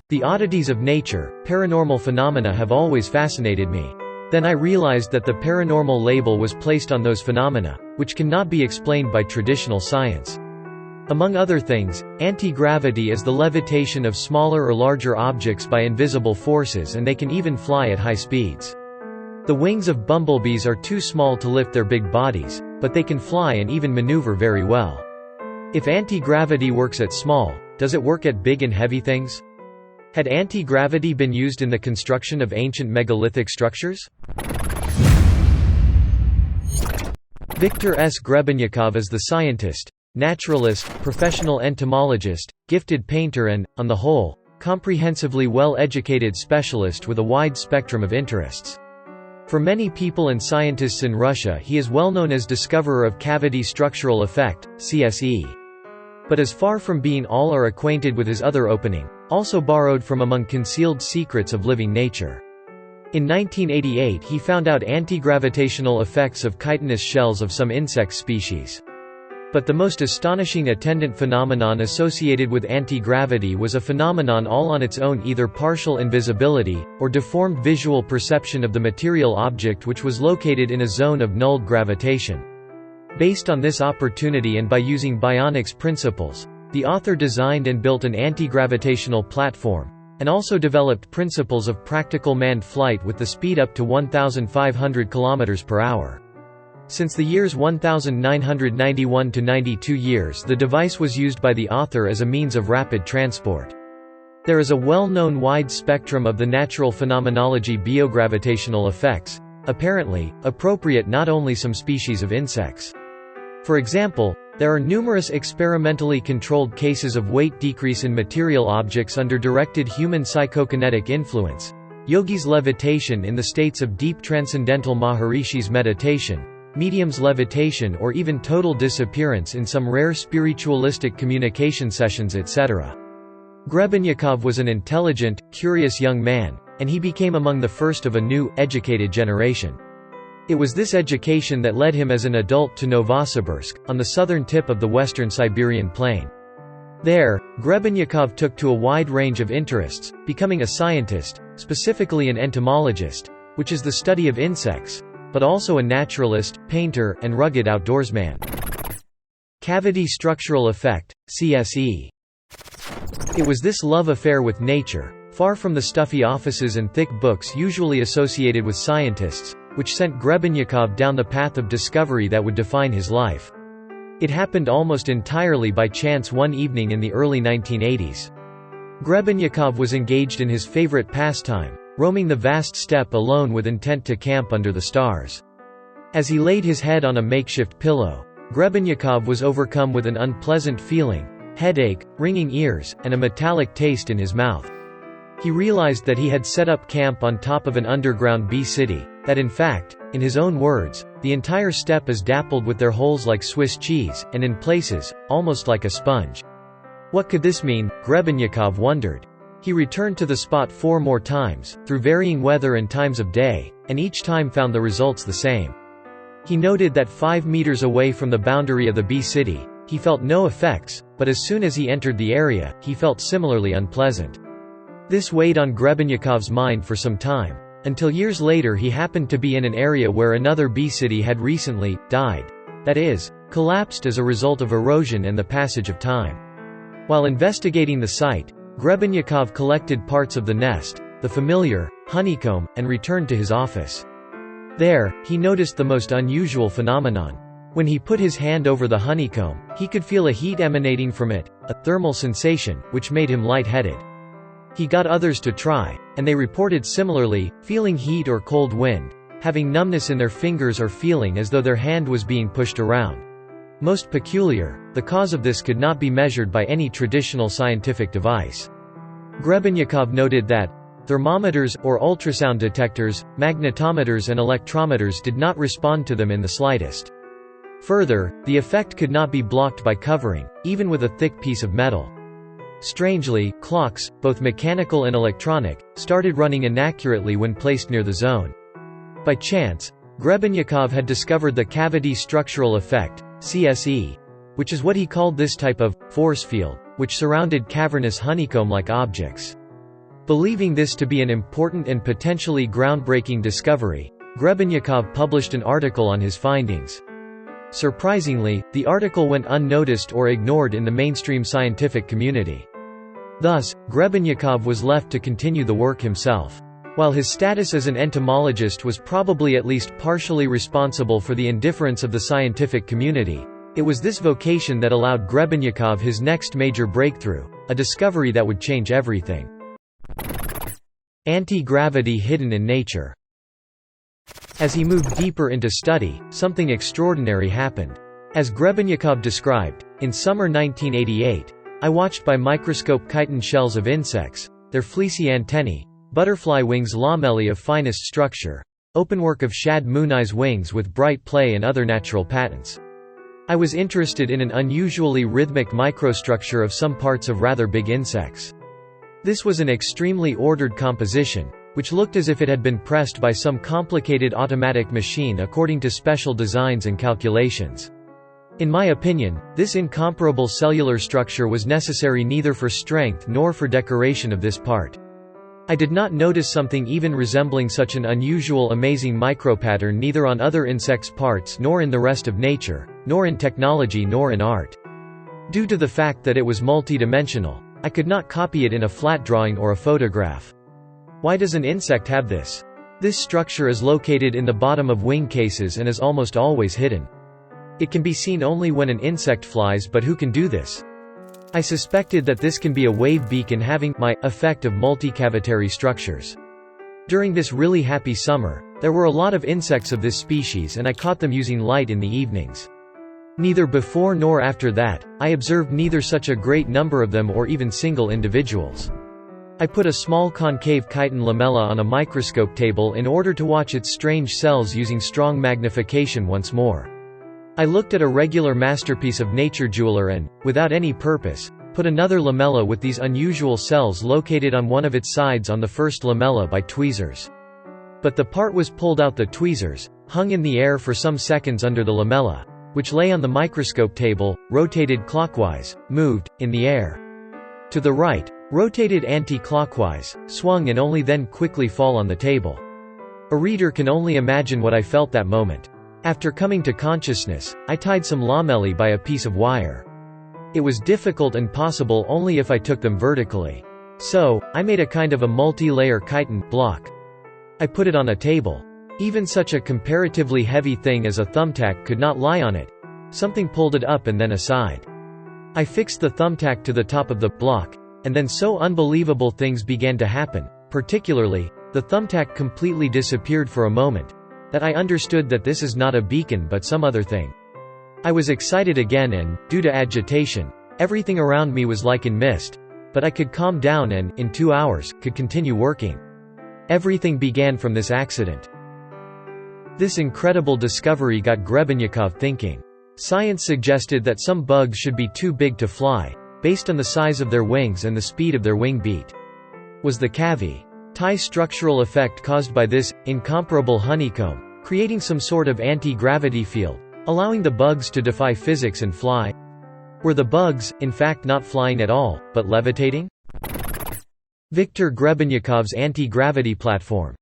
The oddities of nature, paranormal phenomena have always fascinated me. Then I realized that the paranormal label was placed on those phenomena, which cannot be explained by traditional science. Among other things, anti-gravity is the levitation of smaller or larger objects by invisible forces, and they can even fly at high speeds. The wings of bumblebees are too small to lift their big bodies, but they can fly and even maneuver very well. If anti-gravity works at small, does it work at big and heavy things? Had anti-gravity been used in the construction of ancient megalithic structures? Viktor S. Grebenyakov is the scientist, naturalist, professional entomologist, gifted painter and, on the whole, comprehensively well-educated specialist with a wide spectrum of interests. For many people and scientists in Russia, he is well known as discoverer of cavity structural effect, CSE. But is far from being all are acquainted with his other opening, also borrowed from among concealed secrets of living nature. In 1988 he found out anti-gravitational effects of chitinous shells of some insect species. But the most astonishing attendant phenomenon associated with anti-gravity was a phenomenon all on its own, either partial invisibility, or deformed visual perception of the material object, which was located in a zone of null gravitation. Based on this opportunity and by using Bionics principles, the author designed and built an anti-gravitational platform, and also developed principles of practical manned flight with the speed up to 1,500 km per hour. Since the years 1991 to 92 years, the device was used by the author as a means of rapid transport. There is a well-known wide spectrum of the natural phenomenology biogravitational effects, apparently, appropriate not only some species of insects. For example, there are numerous experimentally controlled cases of weight decrease in material objects under directed human psychokinetic influence, yogis' levitation in the states of deep transcendental Maharishis' meditation, mediums' levitation, or even total disappearance in some rare spiritualistic communication sessions, etc. Grebenyakov was an intelligent, curious young man, and he became among the first of a new, educated generation. It was this education that led him as an adult to Novosibirsk, on the southern tip of the western Siberian plain. There, Grebenyakov took to a wide range of interests, becoming a scientist, specifically an entomologist, which is the study of insects, but also a naturalist, painter, and rugged outdoorsman. Cavity structural effect, CSE. It was this love affair with nature, far from the stuffy offices and thick books usually associated with scientists, which sent Grebenyakov down the path of discovery that would define his life. It happened almost entirely by chance one evening in the early 1980s. Grebenyakov was engaged in his favorite pastime, roaming the vast steppe alone with intent to camp under the stars. As he laid his head on a makeshift pillow, Grebenyakov was overcome with an unpleasant feeling, headache, ringing ears, and a metallic taste in his mouth. He realized that he had set up camp on top of an underground bee city, that in fact, in his own words, the entire steppe is dappled with their holes like Swiss cheese, and in places, almost like a sponge. What could this mean, Grebenyakov wondered. He returned to the spot 4 more times, through varying weather and times of day, and each time found the results the same. He noted that 5 meters away from the boundary of the bee city, he felt no effects, but as soon as he entered the area, he felt similarly unpleasant. This weighed on Grebenyakov's mind for some time, until years later he happened to be in an area where another bee city had recently died. That is, collapsed as a result of erosion and the passage of time. While investigating the site, Grebenyakov collected parts of the nest, the familiar honeycomb, and returned to his office. There, he noticed the most unusual phenomenon. When he put his hand over the honeycomb, he could feel a heat emanating from it, a thermal sensation, which made him lightheaded. He got others to try, and they reported similarly, feeling heat or cold wind, having numbness in their fingers or feeling as though their hand was being pushed around. Most peculiar, the cause of this could not be measured by any traditional scientific device. Grebenyakov noted that thermometers, or ultrasound detectors, magnetometers and electrometers did not respond to them in the slightest. Further, the effect could not be blocked by covering, even with a thick piece of metal. Strangely, clocks, both mechanical and electronic, started running inaccurately when placed near the zone. By chance, Grebenyakov had discovered the cavity structural effect, CSE, which is what he called this type of force field, which surrounded cavernous honeycomb-like objects. Believing this to be an important and potentially groundbreaking discovery, Grebenyakov published an article on his findings. Surprisingly, the article went unnoticed or ignored in the mainstream scientific community. Thus, Grebenyakov was left to continue the work himself. While his status as an entomologist was probably at least partially responsible for the indifference of the scientific community, it was this vocation that allowed Grebenyakov his next major breakthrough, a discovery that would change everything. Anti-gravity hidden in nature. As he moved deeper into study, something extraordinary happened. As Grebenyakov described, in summer 1988, I watched by microscope chitin shells of insects, their fleecy antennae, butterfly wings lamellae of finest structure, openwork of shad mooneyes wings with bright play and other natural patents. I was interested in an unusually rhythmic microstructure of some parts of rather big insects. This was an extremely ordered composition, which looked as if it had been pressed by some complicated automatic machine according to special designs and calculations. In my opinion, this incomparable cellular structure was necessary neither for strength nor for decoration of this part. I did not notice something even resembling such an unusual amazing micropattern neither on other insects' parts nor in the rest of nature, nor in technology nor in art. Due to the fact that it was multidimensional, I could not copy it in a flat drawing or a photograph. Why does an insect have this? This structure is located in the bottom of wing cases and is almost always hidden. It can be seen only when an insect flies, but who can do this? I suspected that this can be a wave beacon having my effect of multicavitary structures. During this really happy summer, there were a lot of insects of this species and I caught them using light in the evenings. Neither before nor after that, I observed neither such a great number of them or even single individuals. I put a small concave chitin lamella on a microscope table in order to watch its strange cells using strong magnification once more. I looked at a regular masterpiece of nature jeweler and, without any purpose, put another lamella with these unusual cells located on one of its sides on the first lamella by tweezers. But the part was pulled out the tweezers, hung in the air for some seconds under the lamella, which lay on the microscope table, rotated clockwise, moved, in the air. To the right, rotated anti-clockwise, swung and only then quickly fall on the table. A reader can only imagine what I felt that moment. After coming to consciousness, I tied some lamellae by a piece of wire. It was difficult and possible only if I took them vertically. So, I made a kind of a multi-layer chitin block. I put it on a table. Even such a comparatively heavy thing as a thumbtack could not lie on it. Something pulled it up and then aside. I fixed the thumbtack to the top of the block, and then so unbelievable things began to happen, particularly, the thumbtack completely disappeared for a moment, that I understood that this is not a beacon but some other thing. I was excited again and, due to agitation, everything around me was like in mist, but I could calm down and, in 2 hours, could continue working. Everything began from this accident. This incredible discovery got Grebenyakov thinking. Science suggested that some bugs should be too big to fly, based on the size of their wings and the speed of their wing beat. Was the cavity structural effect caused by this incomparable honeycomb, creating some sort of anti-gravity field, allowing the bugs to defy physics and fly? Were the bugs, in fact, not flying at all, but levitating? Viktor Grebenyakov's anti-gravity platform.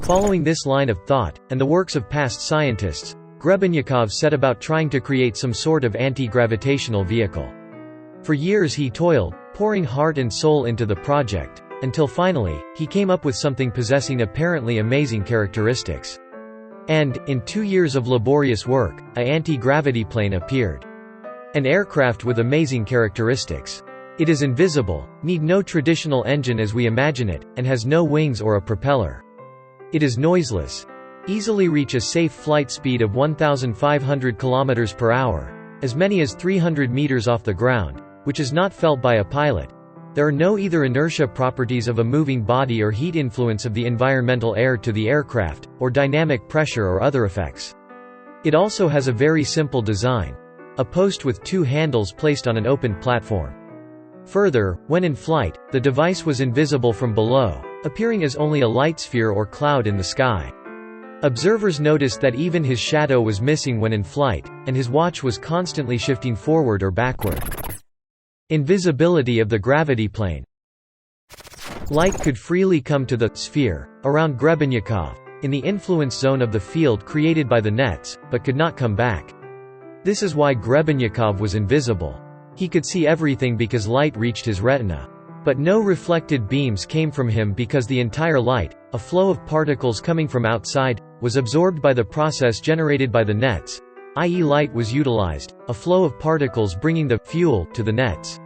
Following this line of thought, and the works of past scientists, Grebenyakov set about trying to create some sort of anti-gravitational vehicle. For years he toiled, pouring heart and soul into the project, until finally, he came up with something possessing apparently amazing characteristics. And, in 2 years of laborious work, an anti-gravity plane appeared. An aircraft with amazing characteristics. It is invisible, need no traditional engine as we imagine it, and has no wings or a propeller. It is noiseless. Easily reach a safe flight speed of 1,500 km per hour, as many as 300 meters off the ground, which is not felt by a pilot. There are no either inertia properties of a moving body or heat influence of the environmental air to the aircraft, or dynamic pressure or other effects. It also has a very simple design. A post with 2 handles placed on an open platform. Further, when in flight, the device was invisible from below, appearing as only a light sphere or cloud in the sky. Observers noticed that even his shadow was missing when in flight, and his watch was constantly shifting forward or backward. Invisibility of the gravity plane. Light could freely come to the sphere around Grebenyakov, in the influence zone of the field created by the nets, but could not come back. This is why Grebenyakov was invisible. He could see everything because light reached his retina. But no reflected beams came from him because the entire light, a flow of particles coming from outside, was absorbed by the process generated by the nets, i.e. light was utilized, a flow of particles bringing the fuel to the nets.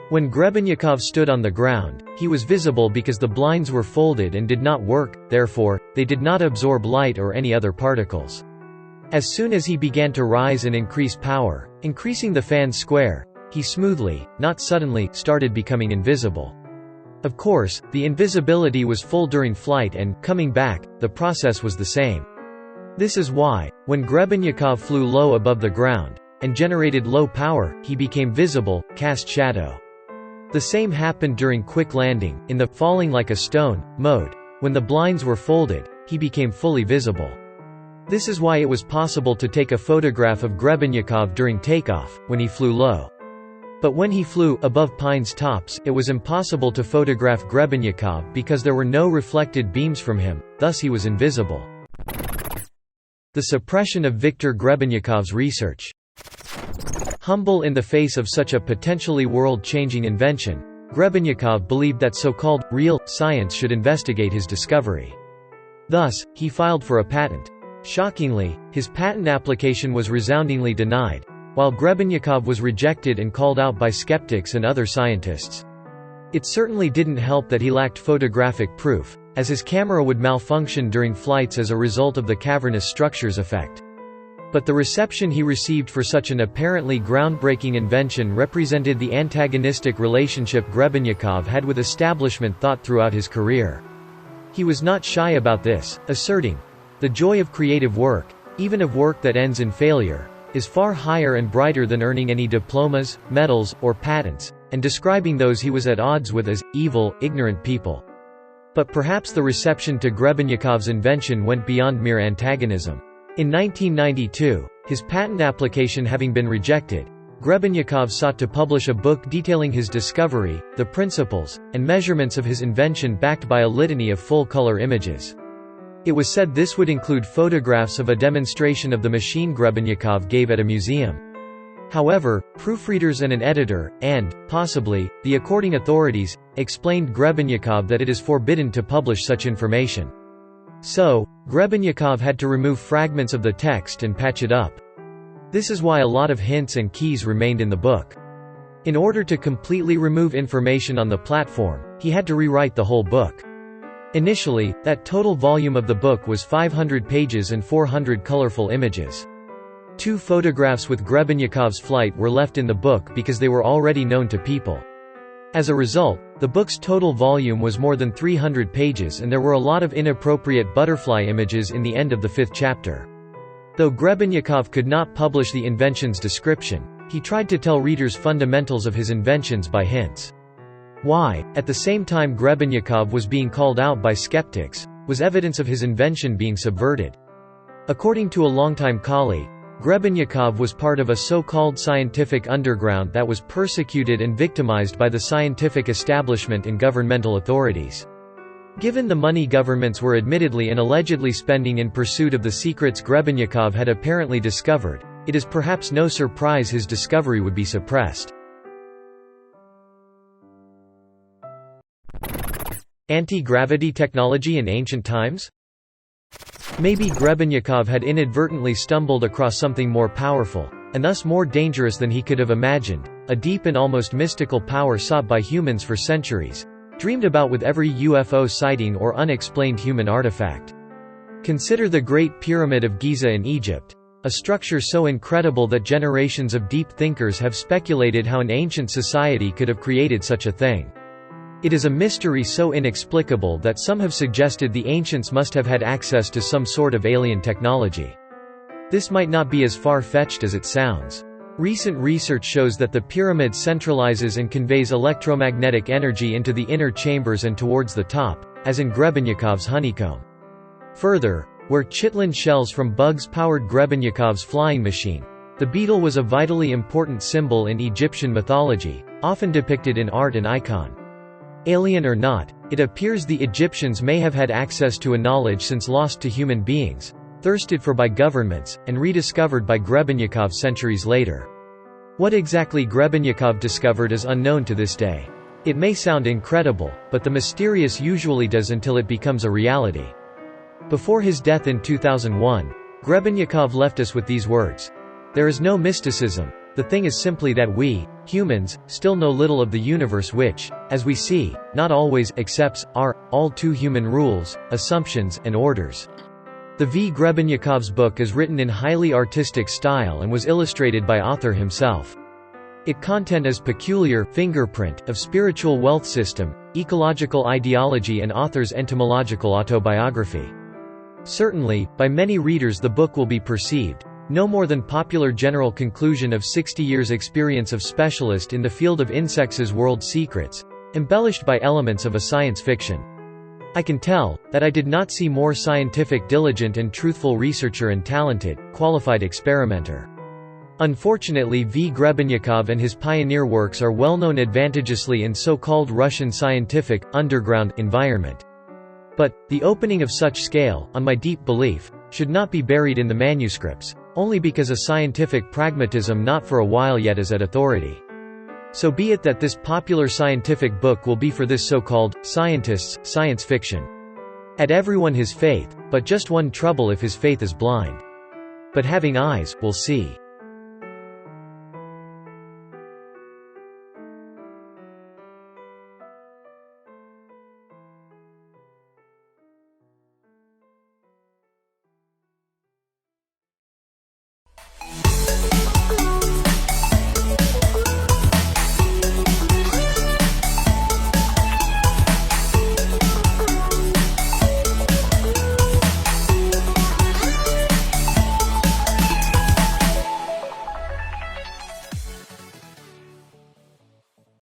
When Grebenyakov stood on the ground, he was visible because the blinds were folded and did not work, therefore, they did not absorb light or any other particles. As soon as he began to rise and increase power, increasing the fan square, he smoothly, not suddenly, started becoming invisible. Of course, the invisibility was full during flight and, coming back, the process was the same. This is why, when Grebenyakov flew low above the ground, and generated low power, he became visible, cast shadow. The same happened during quick landing, in the falling like a stone mode. When the blinds were folded, he became fully visible. This is why it was possible to take a photograph of Grebenyakov during takeoff, when he flew low. But when he flew above pines' tops, it was impossible to photograph Grebenyakov because there were no reflected beams from him, thus he was invisible. The suppression of Viktor Grebenyakov's research. Humble in the face of such a potentially world-changing invention, Grebenyakov believed that so-called real science should investigate his discovery. Thus, he filed for a patent. Shockingly, his patent application was resoundingly denied, while Grebenyakov was rejected and called out by skeptics and other scientists. It certainly didn't help that he lacked photographic proof, as his camera would malfunction during flights as a result of the cavernous structures effect. But the reception he received for such an apparently groundbreaking invention represented the antagonistic relationship Grebenyakov had with establishment thought throughout his career. He was not shy about this, asserting, "The joy of creative work, even of work that ends in failure, is far higher and brighter than earning any diplomas, medals, or patents," and describing those he was at odds with as evil, ignorant people. But perhaps the reception to Grebenyakov's invention went beyond mere antagonism. In 1992, his patent application having been rejected, Grebenyakov sought to publish a book detailing his discovery, the principles, and measurements of his invention backed by a litany of full-color images. It was said this would include photographs of a demonstration of the machine Grebenyakov gave at a museum. However, proofreaders and an editor, and, possibly, the according authorities, explained Grebenyakov that it is forbidden to publish such information. So, Grebenyakov had to remove fragments of the text and patch it up. This is why a lot of hints and keys remained in the book. In order to completely remove information on the platform, he had to rewrite the whole book. Initially, that total volume of the book was 500 pages and 400 colorful images. 2 photographs with Grebenyakov's flight were left in the book because they were already known to people. As a result, the book's total volume was more than 300 pages and there were a lot of inappropriate butterfly images in the end of the 5th chapter. Though Grebenyakov could not publish the invention's description, he tried to tell readers fundamentals of his inventions by hints. Why, at the same time Grebenyakov was being called out by skeptics, was evidence of his invention being subverted. According to a longtime colleague, Grebenyakov was part of a so-called scientific underground that was persecuted and victimized by the scientific establishment and governmental authorities. Given the money governments were admittedly and allegedly spending in pursuit of the secrets Grebenyakov had apparently discovered, it is perhaps no surprise his discovery would be suppressed. Anti-gravity technology in ancient times? Maybe Grebenyakov had inadvertently stumbled across something more powerful, and thus more dangerous than he could have imagined, a deep and almost mystical power sought by humans for centuries, dreamed about with every UFO sighting or unexplained human artifact. Consider the Great Pyramid of Giza in Egypt, a structure so incredible that generations of deep thinkers have speculated how an ancient society could have created such a thing. It is a mystery so inexplicable that some have suggested the ancients must have had access to some sort of alien technology. This might not be as far-fetched as it sounds. Recent research shows that the pyramid centralizes and conveys electromagnetic energy into the inner chambers and towards the top, as in Grebenyakov's honeycomb. Further, where chitlin shells from bugs powered Grebenyakov's flying machine, the beetle was a vitally important symbol in Egyptian mythology, often depicted in art and icon. Alien or not, it appears the Egyptians may have had access to a knowledge since lost to human beings, thirsted for by governments, and rediscovered by Grebenikov centuries later. What exactly Grebenikov discovered is unknown to this day. It may sound incredible, but the mysterious usually does until it becomes a reality. Before his death in 2001, Grebenikov left us with these words: "There is no mysticism. The thing is simply that we, humans, still know little of the universe which, as we see, not always accepts our, all too human rules, assumptions, and orders." The V. Grebenikov's book is written in highly artistic style and was illustrated by author himself. Its content is peculiar fingerprint of spiritual wealth system, ecological ideology and author's entomological autobiography. Certainly, by many readers the book will be perceived no more than popular general conclusion of 60 years experience of specialist in the field of insects' world secrets, embellished by elements of a science fiction. I can tell that I did not see more scientific, diligent and truthful researcher and talented, qualified experimenter. Unfortunately, V. Grebenikov and his pioneer works are well known advantageously in so-called Russian scientific, underground, environment. But, the opening of such scale, on my deep belief, should not be buried in the manuscripts, only because a scientific pragmatism not for a while yet is at authority. So be it that this popular scientific book will be for this so-called scientists, science fiction. At everyone his faith, but just one trouble if his faith is blind. But having eyes, will see.